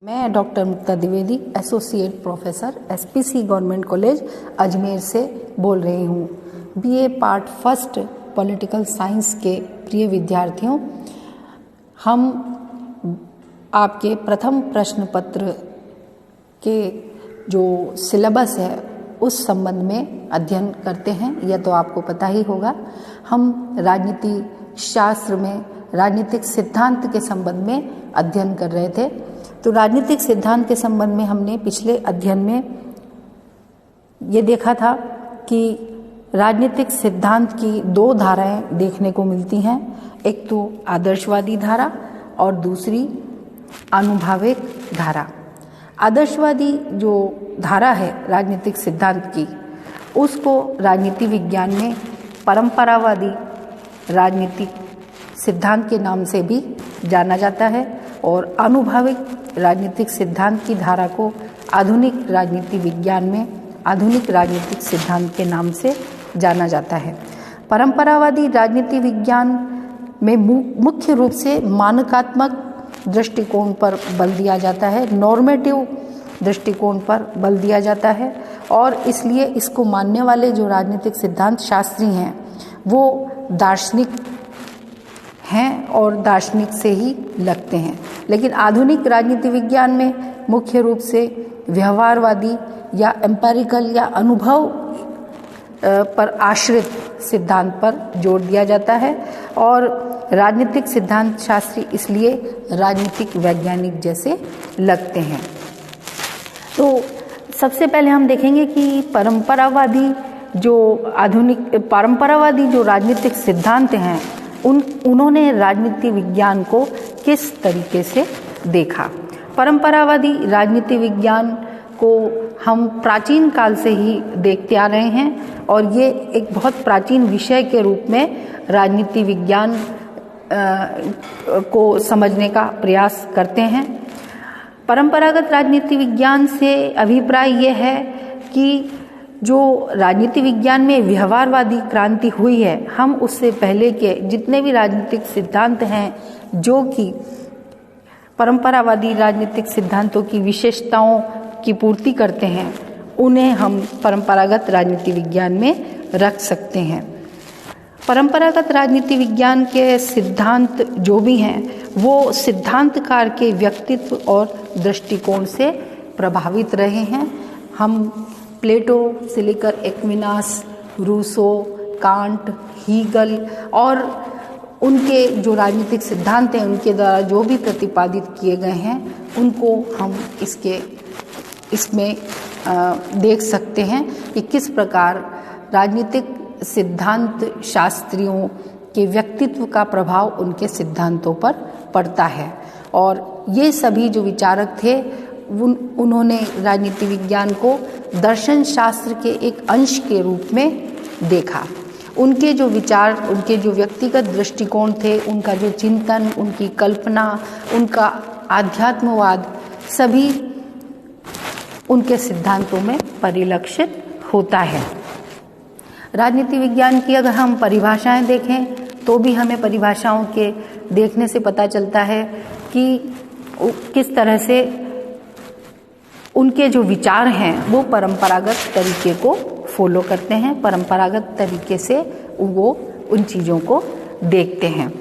मैं doctor Mukta Dwivedi, associate professor SPC government college Ajmer से बोल रही हूँ। BA part first political science के प्रिय विद्यार्थियों, हम आपके प्रथम प्रश्न पत्र के जो सिलेबस है उस संबंध में अध्ययन करते हैं। यह तो आपको पता ही होगा। हम राजनीति शास्त्र में राजनीतिक सिद्धांत के संबंध में अध्ययन कर रहे थे। तो राजनीतिक सिद्धांत के संबंध में हमने पिछले अध्ययन में ये देखा था कि राजनीतिक सिद्धांत की दो धाराएं देखने को मिलती हैं। एक तो आदर्शवादी धारा और दूसरी आनुभाविक धारा। आदर्शवादी जो धारा है राजनीतिक सिद्धांत की, उसको राजनीति विज्ञान में परंपरावादी राजनीतिक सिद्धांत के नाम से भी जाना जाता है और आनुभाविक राजनीतिक सिद्धांत की धारा को आधुनिक राजनीति विज्ञान में आधुनिक राजनीतिक सिद्धांत के नाम से जाना जाता है। परंपरावादी राजनीति विज्ञान में मुख्य रूप से मानकात्मक दृष्टिकोण पर बल दिया जाता है, नॉर्मेटिव दृष्टिकोण पर बल दिया जाता है और इसलिए इसको मानने वाले जो राजनीतिक सिद्धांत शास्त्री हैं वो दार्शनिक हैं और दार्शनिक से ही लगते हैं। लेकिन आधुनिक राजनीति विज्ञान में मुख्य रूप से व्यवहारवादी या एम्पेरिकल या अनुभव पर आश्रित सिद्धांत पर जोर दिया जाता है और राजनीतिक सिद्धांत शास्त्री इसलिए राजनीतिक वैज्ञानिक जैसे लगते हैं। तो सबसे पहले हम देखेंगे कि परंपरावादी जो राजनीतिक सिद्धांत हैं उन्होंने राजनीति विज्ञान को किस तरीके से देखा। परंपरावादी राजनीति विज्ञान को हम प्राचीन काल से ही देखते आ रहे हैं और ये एक बहुत प्राचीन विषय के रूप में राजनीति विज्ञान को समझने का प्रयास करते हैं। परंपरागत राजनीति विज्ञान से अभिप्राय ये है कि जो राजनीति विज्ञान में व्यवहारवादी क्रांति हुई है, हम उससे पहले के जितने भी राजनीतिक सिद्धांत हैं जो कि परंपरावादी राजनीतिक सिद्धांतों की विशेषताओं की पूर्ति करते हैं, उन्हें हम परंपरागत राजनीति विज्ञान में रख सकते हैं। परंपरागत राजनीति विज्ञान के सिद्धांत जो भी हैं वो सिद्धांतकार के व्यक्तित्व और दृष्टिकोण से प्रभावित रहे हैं। हम प्लेटो से लेकर एक्विनास, रूसो, कांट, हीगल और उनके जो राजनीतिक सिद्धांत हैं उनके द्वारा जो भी प्रतिपादित किए गए हैं उनको हम इसमें देख सकते हैं कि किस प्रकार राजनीतिक सिद्धांत शास्त्रियों के व्यक्तित्व का प्रभाव उनके सिद्धांतों पर पड़ता है। और ये सभी जो विचारक थे उन्होंने राजनीति विज्ञान को दर्शन शास्त्र के एक अंश के रूप में देखा। उनके जो विचार, उनके जो व्यक्तिगत दृष्टिकोण थे, उनका जो चिंतन, उनकी कल्पना, उनका आध्यात्मवाद सभी उनके सिद्धांतों में परिलक्षित होता है। राजनीति विज्ञान की अगर हम परिभाषाएं देखें तो भी हमें परिभाषाओं के देखने से पता चलता है कि किस तरह से उनके जो विचार हैं वो परंपरागत तरीके को फॉलो करते हैं, परंपरागत तरीके से वो उन चीज़ों को देखते हैं।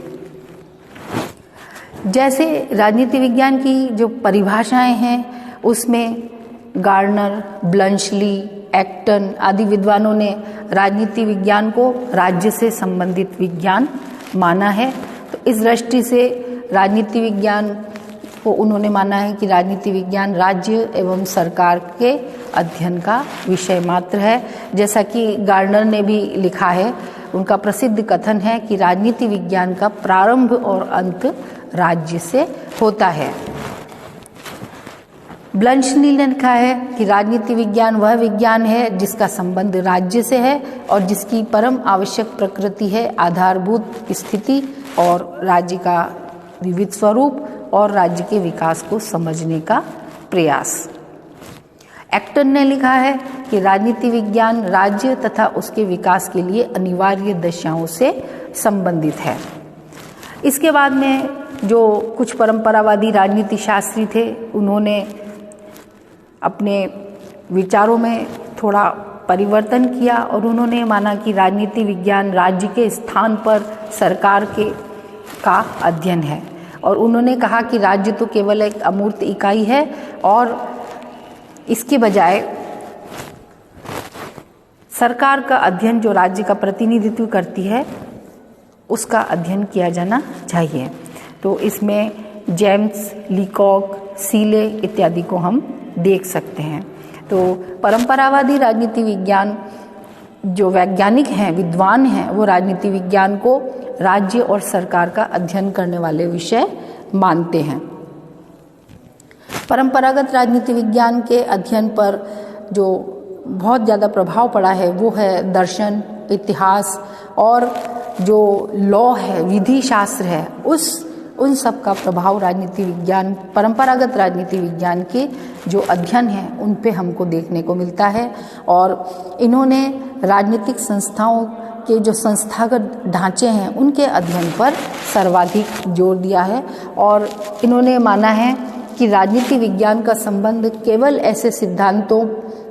जैसे राजनीति विज्ञान की जो परिभाषाएं हैं उसमें गार्नर, ब्लंशली, एक्टन आदि विद्वानों ने राजनीति विज्ञान को राज्य से संबंधित विज्ञान माना है। तो इस दृष्टि से राजनीति विज्ञान को उन्होंने माना है कि राजनीति विज्ञान राज्य एवं सरकार के अध्ययन का विषय मात्र है। जैसा कि गार्नर ने भी लिखा है, उनका प्रसिद्ध कथन है कि राजनीति विज्ञान का प्रारंभ और अंत राज्य से होता है। ब्लंशली ने लिखा है कि राजनीति विज्ञान वह विज्ञान है जिसका संबंध राज्य से है और जिसकी परम आवश्यक प्रकृति है आधारभूत स्थिति और राज्य का विविध स्वरूप और राज्य के विकास को समझने का प्रयास। एक्टन ने लिखा है कि राजनीति विज्ञान राज्य तथा उसके विकास के लिए अनिवार्य दशाओं से संबंधित है। इसके बाद में जो कुछ परंपरावादी राजनीति शास्त्री थे, उन्होंने अपने विचारों में थोड़ा परिवर्तन किया और उन्होंने माना कि राजनीति विज्ञान राज्य के स्थान पर सरकार का अध्ययन है, और उन्होंने कहा कि राज्य तो केवल एक अमूर्त इकाई है और इसके बजाय सरकार का अध्ययन जो राज्य का प्रतिनिधित्व करती है उसका अध्ययन किया जाना चाहिए। तो इसमें जेम्स, लीकॉक, सीले इत्यादि को हम देख सकते हैं। तो परंपरावादी राजनीति विज्ञान जो वैज्ञानिक हैं, विद्वान हैं, वो राजनीति विज्ञान को राज्य और सरकार का अध्ययन करने वाले विषय मानते हैं। परंपरागत राजनीति विज्ञान के अध्ययन पर जो बहुत ज़्यादा प्रभाव पड़ा है वो है दर्शन, इतिहास और जो लॉ है, विधि शास्त्र है, उन सब का प्रभाव राजनीति विज्ञान, परंपरागत राजनीति विज्ञान के जो अध्ययन है उन पे हमको देखने को मिलता है। और इन्होंने राजनीतिक संस्थाओं के जो संस्थागत ढांचे हैं उनके अध्ययन पर सर्वाधिक जोर दिया है, और इन्होंने माना है कि राजनीति विज्ञान का संबंध केवल ऐसे सिद्धांतों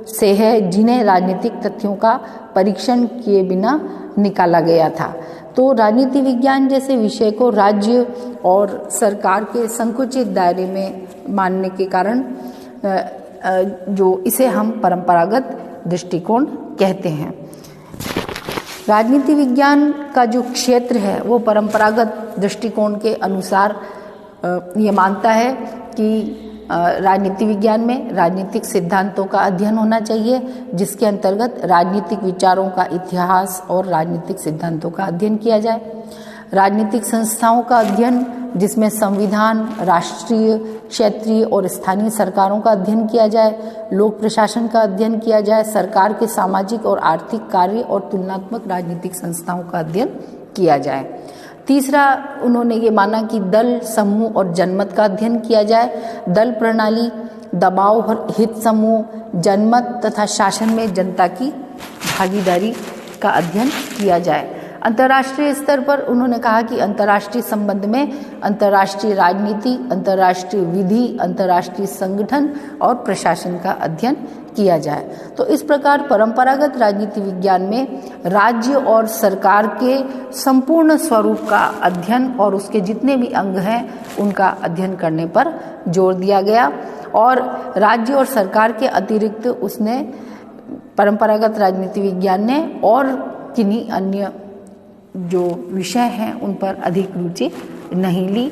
से है जिन्हें राजनीतिक तथ्यों का परीक्षण किए बिना निकाला गया था। तो राजनीति विज्ञान जैसे विषय को राज्य और सरकार के संकुचित दायरे में मानने के कारण जो इसे हम परंपरागत दृष्टिकोण कहते हैं। राजनीति विज्ञान का जो क्षेत्र है वो परंपरागत दृष्टिकोण के अनुसार ये मानता है कि राजनीति विज्ञान में राजनीतिक सिद्धांतों का अध्ययन होना चाहिए, जिसके अंतर्गत राजनीतिक विचारों का इतिहास और राजनीतिक सिद्धांतों का अध्ययन किया जाए। राजनीतिक संस्थाओं का अध्ययन, जिसमें संविधान, राष्ट्रीय, क्षेत्रीय और स्थानीय सरकारों का अध्ययन किया जाए। लोक प्रशासन का अध्ययन किया जाए। सरकार के सामाजिक और आर्थिक कार्य और तुलनात्मक राजनीतिक संस्थाओं का अध्ययन किया जाए। तीसरा, उन्होंने ये माना कि दल, समूह और जनमत का अध्ययन किया जाए। दल प्रणाली, दबाव और हित समूह, जनमत तथा शासन में जनता की भागीदारी का अध्ययन किया जाए। अंतर्राष्ट्रीय स्तर पर उन्होंने कहा कि अंतर्राष्ट्रीय संबंध में अंतर्राष्ट्रीय राजनीति, अंतर्राष्ट्रीय विधि, अंतर्राष्ट्रीय संगठन और प्रशासन का अध्ययन किया जाए। तो इस प्रकार परंपरागत राजनीति विज्ञान में राज्य और सरकार के संपूर्ण स्वरूप का अध्ययन और उसके जितने भी अंग हैं उनका अध्ययन करने पर जोर दिया गया। और राज्य और सरकार के अतिरिक्त उसने परंपरागत राजनीति विज्ञान ने और किन्हीं अन्य जो विषय हैं उन पर अधिक रुचि नहीं ली।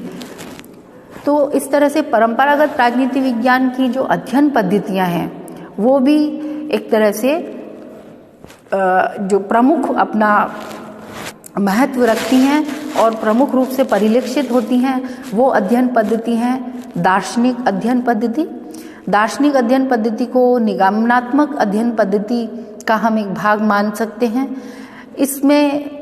तो इस तरह से परंपरागत राजनीति विज्ञान की जो अध्ययन पद्धतियां हैं वो भी एक तरह से जो प्रमुख अपना महत्व रखती हैं और प्रमुख रूप से परिलक्षित होती हैं, वो अध्ययन पद्धति हैं दार्शनिक अध्ययन पद्धति। दार्शनिक अध्ययन पद्धति को निगमनात्मक अध्ययन पद्धति का हम एक भाग मान सकते हैं। इसमें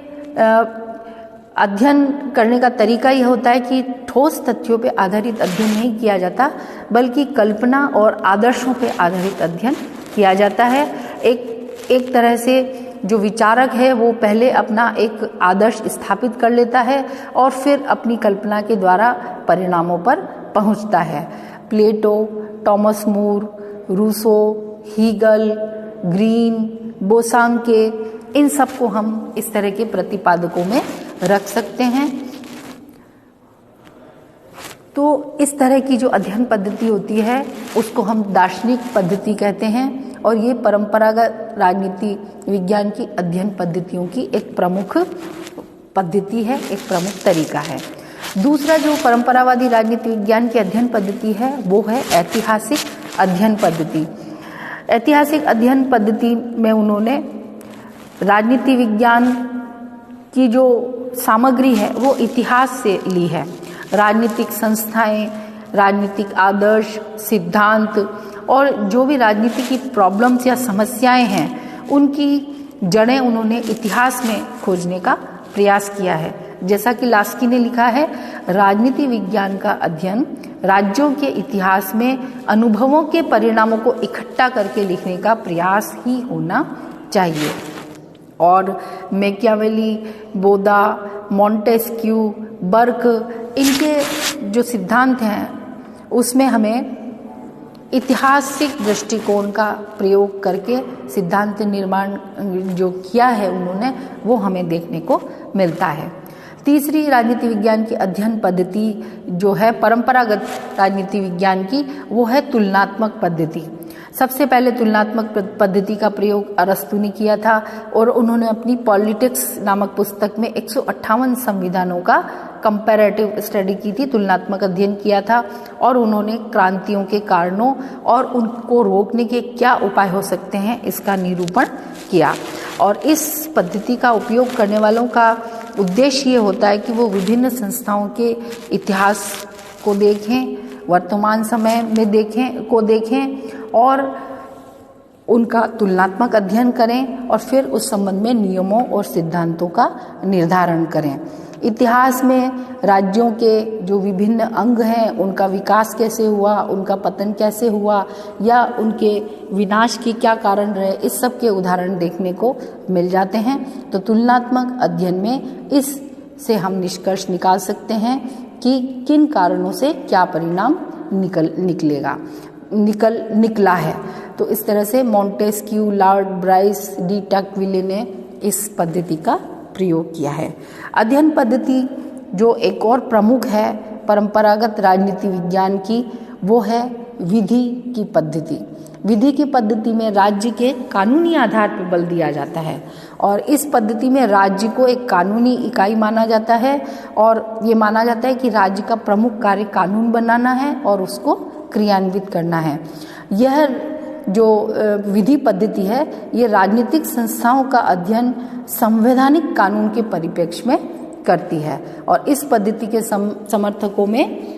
अध्ययन करने का तरीका यह होता है कि ठोस तथ्यों पर आधारित अध्ययन नहीं किया जाता, बल्कि कल्पना और आदर्शों पर आधारित अध्ययन किया जाता है। एक तरह से जो विचारक है वो पहले अपना एक आदर्श स्थापित कर लेता है और फिर अपनी कल्पना के द्वारा परिणामों पर पहुंचता है। प्लेटो, Thomas More, Rousseau, Hegel, green, बोसांके, इन सब को हम इस तरह के प्रतिपादकों में रख सकते हैं। तो इस तरह की जो अध्ययन पद्धति होती है उसको हम दार्शनिक पद्धति कहते हैं, और ये परंपरागत राजनीति विज्ञान की अध्ययन पद्धतियों की एक प्रमुख पद्धति है, एक प्रमुख तरीका है। दूसरा जो परंपरावादी राजनीति विज्ञान की अध्ययन पद्धति है वो है ऐतिहासिक अध्ययन पद्धति। ऐतिहासिक अध्ययन पद्धति में उन्होंने राजनीति विज्ञान की जो सामग्री है वो इतिहास से ली है। राजनीतिक संस्थाएं, राजनीतिक आदर्श, सिद्धांत और जो भी राजनीति की प्रॉब्लम्स या समस्याएं हैं उनकी जड़ें उन्होंने इतिहास में खोजने का प्रयास किया है। जैसा कि लास्की ने लिखा है, राजनीति विज्ञान का अध्ययन राज्यों के इतिहास में अनुभवों के परिणामों को इकट्ठा करके लिखने का प्रयास ही होना चाहिए। और मैकियावेली, बोदा, मॉन्टेस्क्यू, बर्क, इनके जो सिद्धांत हैं उसमें हमें ऐतिहासिक दृष्टिकोण का प्रयोग करके सिद्धांत निर्माण जो किया है उन्होंने, वो हमें देखने को मिलता है। तीसरी राजनीति विज्ञान की अध्ययन पद्धति जो है परंपरागत राजनीति विज्ञान की, वो है तुलनात्मक पद्धति। सबसे पहले तुलनात्मक पद्धति का प्रयोग अरस्तु ने किया था और उन्होंने अपनी पॉलिटिक्स नामक पुस्तक में 158 संविधानों का कंपैरेटिव स्टडी की थी, तुलनात्मक अध्ययन किया था, और उन्होंने क्रांतियों के कारणों और उनको रोकने के क्या उपाय हो सकते हैं इसका निरूपण किया। और इस पद्धति का उपयोग करने वालों का उद्देश्य ये होता है कि वो विभिन्न संस्थाओं के इतिहास को देखें, वर्तमान समय में देखें और उनका तुलनात्मक अध्ययन करें और फिर उस संबंध में नियमों और सिद्धांतों का निर्धारण करें। इतिहास में राज्यों के जो विभिन्न अंग हैं उनका विकास कैसे हुआ, उनका पतन कैसे हुआ या उनके विनाश के क्या कारण रहे, इस सब के उदाहरण देखने को मिल जाते हैं। तो तुलनात्मक अध्ययन में इससे हम निष्कर्ष निकाल सकते हैं कि किन कारणों से क्या परिणाम निकला है। तो इस तरह से मॉन्टेस्क्यू, लॉर्ड ब्राइस, डी टॉकविले ने इस पद्धति का प्रयोग किया है। अध्ययन पद्धति जो एक और प्रमुख है परंपरागत राजनीति विज्ञान की, वो है विधि की पद्धति। विधि की पद्धति में राज्य के कानूनी आधार पर बल दिया जाता है और इस पद्धति में राज्य को एक कानूनी इकाई माना जाता है और ये माना जाता है कि राज्य का प्रमुख कार्य कानून बनाना है और उसको क्रियान्वित करना है। यह जो विधि पद्धति है ये राजनीतिक संस्थाओं का अध्ययन संवैधानिक कानून के परिप्रेक्ष्य में करती है और इस पद्धति के समर्थकों में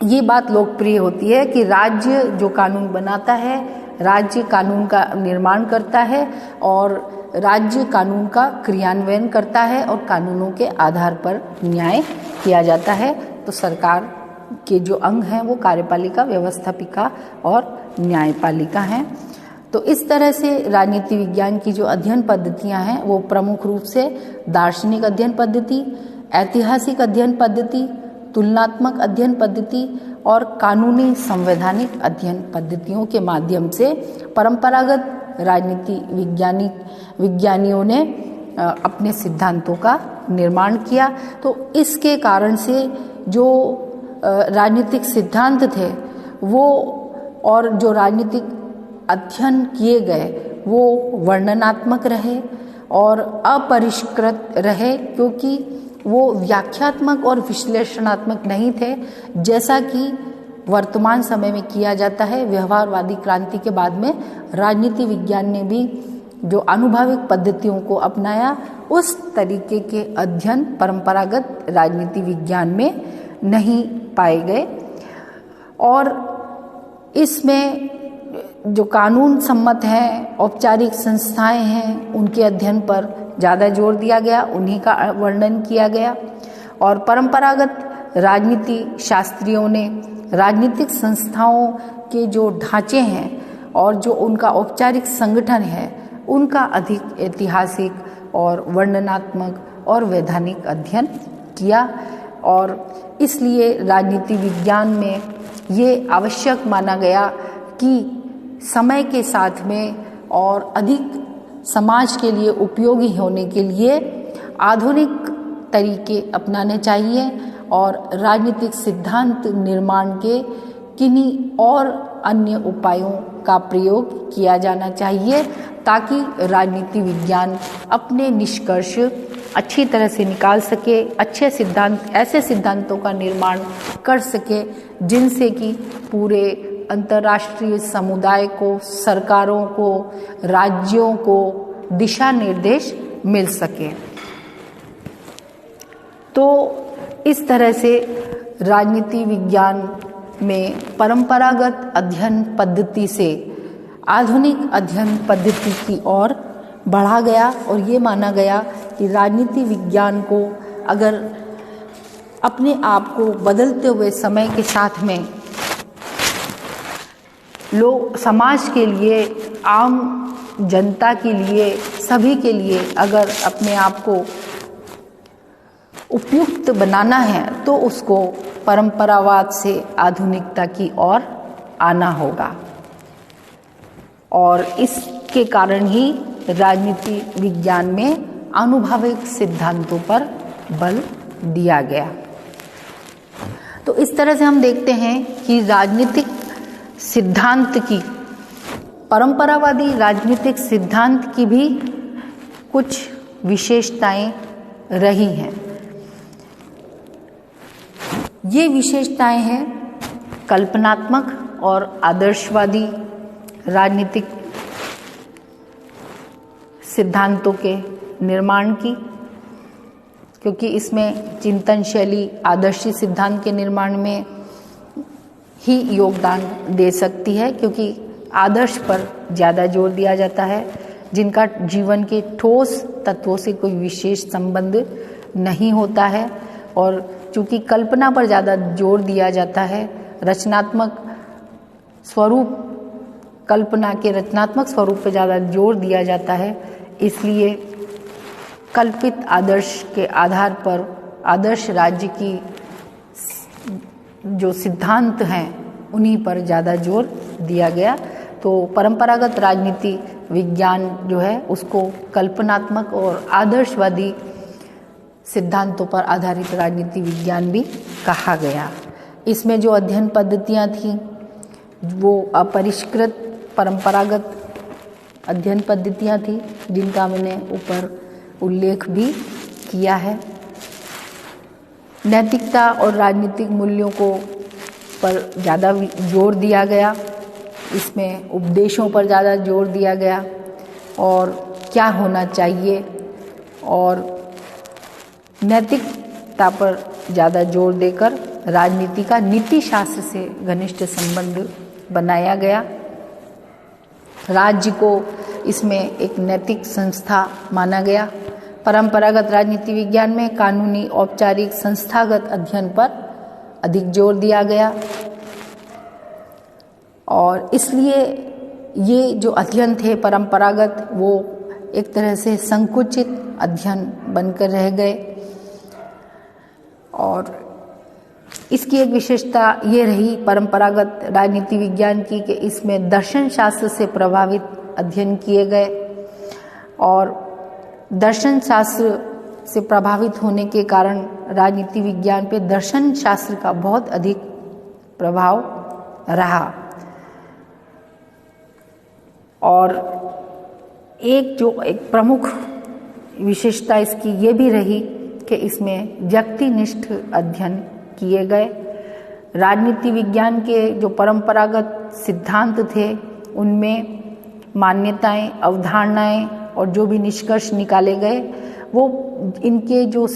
ये बात लोकप्रिय होती है कि राज्य जो कानून बनाता है, राज्य कानून का निर्माण करता है और राज्य कानून का क्रियान्वयन करता है और कानूनों के आधार पर न्याय किया जाता है। तो सरकार के जो अंग हैं वो कार्यपालिका, व्यवस्थापिका और न्यायपालिका हैं। तो इस तरह से राजनीति विज्ञान की जो अध्ययन पद्धतियां हैं वो प्रमुख रूप से दार्शनिक अध्ययन पद्धति, ऐतिहासिक अध्ययन पद्धति, तुलनात्मक अध्ययन पद्धति और कानूनी संवैधानिक अध्ययन पद्धतियों के माध्यम से परंपरागत राजनीति विज्ञानियों ने अपने सिद्धांतों का निर्माण किया। तो इसके कारण से जो राजनीतिक सिद्धांत थे वो और जो राजनीतिक अध्ययन किए गए वो वर्णनात्मक रहे और अपरिष्कृत रहे, क्योंकि वो व्याख्यात्मक और विश्लेषणात्मक नहीं थे जैसा कि वर्तमान समय में किया जाता है। व्यवहारवादी क्रांति के बाद में राजनीति विज्ञान ने भी जो आनुभविक पद्धतियों को अपनाया, उस तरीके के अध्ययन परंपरागत राजनीति विज्ञान में नहीं पाए गए और इसमें जो कानून सम्मत हैं, औपचारिक संस्थाएं हैं, उनके अध्ययन पर ज़्यादा जोर दिया गया, उन्हीं का वर्णन किया गया। और परंपरागत राजनीति शास्त्रियों ने राजनीतिक संस्थाओं के जो ढांचे हैं और जो उनका औपचारिक संगठन है उनका अधिक ऐतिहासिक और वर्णनात्मक और वैधानिक अध्ययन किया और इसलिए राजनीति विज्ञान में ये आवश्यक माना गया कि समय के साथ में और अधिक समाज के लिए उपयोगी होने के लिए आधुनिक तरीके अपनाने चाहिए और राजनीतिक सिद्धांत निर्माण के किन्हीं और अन्य उपायों का प्रयोग किया जाना चाहिए ताकि राजनीति विज्ञान अपने निष्कर्ष अच्छी तरह से निकाल सके, अच्छे सिद्धांत, ऐसे सिद्धांतों का निर्माण कर सके जिनसे कि पूरे अंतर्राष्ट्रीय समुदाय को, सरकारों को, राज्यों को दिशा निर्देश मिल सके। तो इस तरह से राजनीति विज्ञान में परंपरागत अध्ययन पद्धति से आधुनिक अध्ययन पद्धति की ओर बढ़ा गया और ये माना गया कि राजनीति विज्ञान को अगर अपने आप को बदलते हुए समय के साथ में लोग समाज के लिए, आम जनता के लिए, सभी के लिए अगर अपने आप को उपयुक्त बनाना है तो उसको परंपरावाद से आधुनिकता की ओर आना होगा। और इसके कारण ही राजनीति विज्ञान में आनुभविक सिद्धांतों पर बल दिया गया। तो इस तरह से हम देखते हैं कि राजनीतिक सिद्धांत की, परंपरावादी राजनीतिक सिद्धांत की भी कुछ विशेषताएं रही हैं। ये विशेषताएं हैं कल्पनात्मक और आदर्शवादी राजनीतिक सिद्धांतों के निर्माण की, क्योंकि इसमें चिंतन शैली आदर्शी सिद्धांत के निर्माण में ही योगदान दे सकती है, क्योंकि आदर्श पर ज़्यादा जोर दिया जाता है, जिनका जीवन के ठोस तत्वों से कोई विशेष संबंध नहीं होता है। और चूँकि कल्पना पर ज़्यादा जोर दिया जाता है, रचनात्मक स्वरूप, कल्पना के रचनात्मक स्वरूप पर ज़्यादा जोर दिया जाता है, इसलिए कल्पित आदर्श के आधार पर आदर्श राज्य की जो सिद्धांत हैं उन्हीं पर ज़्यादा जोर दिया गया। तो परंपरागत राजनीति विज्ञान जो है उसको कल्पनात्मक और आदर्शवादी सिद्धांतों पर आधारित राजनीति विज्ञान भी कहा गया। इसमें जो अध्ययन पद्धतियाँ थीं वो अपरिष्कृत परंपरागत अध्ययन पद्धतियाँ थी, जिनका मैंने ऊपर उल्लेख भी किया है। नैतिकता और राजनीतिक मूल्यों को पर ज़्यादा जोर दिया गया, इसमें उपदेशों पर ज़्यादा जोर दिया गया और क्या होना चाहिए, और नैतिकता पर ज़्यादा जोर देकर राजनीति का नीति शास्त्र से घनिष्ठ संबंध बनाया गया। राज्य को इसमें एक नैतिक संस्था माना गया। परंपरागत राजनीति विज्ञान में कानूनी औपचारिक संस्थागत अध्ययन पर अधिक जोर दिया गया, और इसलिए ये जो अध्ययन थे परंपरागत वो एक तरह से संकुचित अध्ययन बनकर रह गए। और इसकी एक विशेषता ये रही परंपरागत राजनीति विज्ञान की कि इसमें दर्शन शास्त्र से प्रभावित अध्ययन किए गए, और दर्शन शास्त्र से प्रभावित होने के कारण राजनीति विज्ञान पे दर्शन शास्त्र का बहुत अधिक प्रभाव रहा। और एक प्रमुख विशेषता इसकी ये भी रही कि इसमें व्यक्तिनिष्ठ अध्ययन किए गए। राजनीति विज्ञान के जो परंपरागत सिद्धांत थे उनमें मान्यताएं, अवधारणाएं और जो भी निष्कर्ष निकाले गए वो इनके जो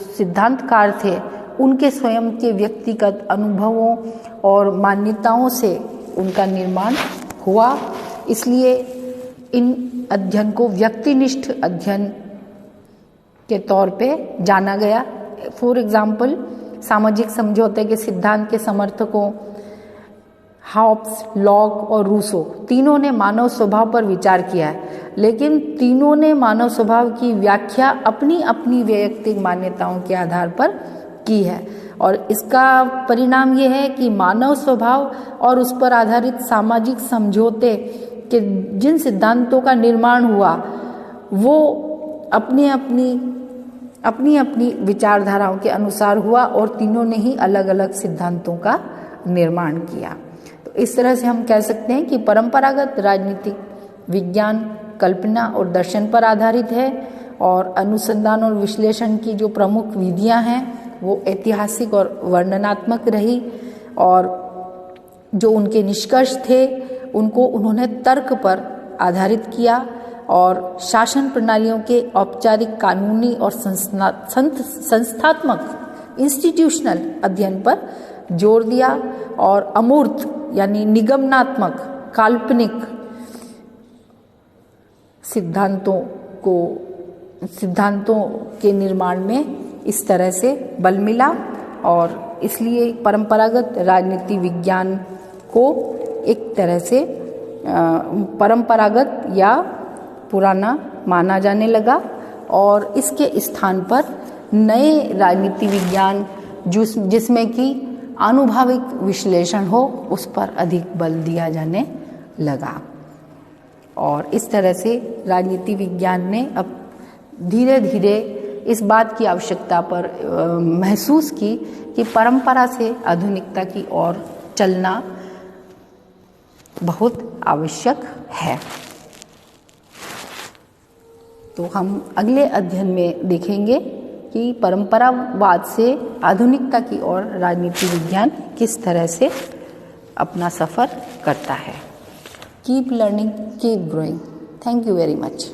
सिद्धांतकार थे उनके स्वयं के व्यक्तिगत अनुभवों और मान्यताओं से उनका निर्माण हुआ। इसलिए इन अध्ययन को व्यक्तिनिष्ठ अध्ययन के तौर पे जाना गया। फॉर एग्जाम्पल, सामाजिक समझौते के सिद्धांत के समर्थकों हॉब्स, लॉक और रूसो तीनों ने मानव स्वभाव पर विचार किया है, लेकिन तीनों ने मानव स्वभाव की व्याख्या अपनी अपनी वैयक्तिक मान्यताओं के आधार पर की है। और इसका परिणाम ये है कि मानव स्वभाव और उस पर आधारित सामाजिक समझौते के जिन सिद्धांतों का निर्माण हुआ वो अपनी अपनी विचारधाराओं के अनुसार हुआ, और तीनों ने ही अलग अलग सिद्धांतों का निर्माण किया। तो इस तरह से हम कह सकते हैं कि परंपरागत राजनीतिक विज्ञान कल्पना और दर्शन पर आधारित है, और अनुसंधान और विश्लेषण की जो प्रमुख विधियां हैं वो ऐतिहासिक और वर्णनात्मक रही, और जो उनके निष्कर्ष थे उनको उन्होंने तर्क पर आधारित किया, और शासन प्रणालियों के औपचारिक, कानूनी और संस्थात्मक इंस्टीट्यूशनल अध्ययन पर जोर दिया, और अमूर्त यानी निगमनात्मक काल्पनिक सिद्धांतों के निर्माण में इस तरह से बल मिला। और इसलिए परंपरागत राजनीति विज्ञान को एक तरह से परंपरागत या पुराना माना जाने लगा, और इसके स्थान पर नए राजनीति विज्ञान जिसमें कि आनुभविक विश्लेषण हो उस पर अधिक बल दिया जाने लगा। और इस तरह से राजनीति विज्ञान ने अब धीरे धीरे इस बात की आवश्यकता पर महसूस की कि परंपरा से आधुनिकता की ओर चलना बहुत आवश्यक है। तो हम अगले अध्ययन में देखेंगे कि परंपरावाद से आधुनिकता की ओर राजनीति विज्ञान किस तरह से अपना सफ़र करता है। Keep learning, keep growing. Thank you very much.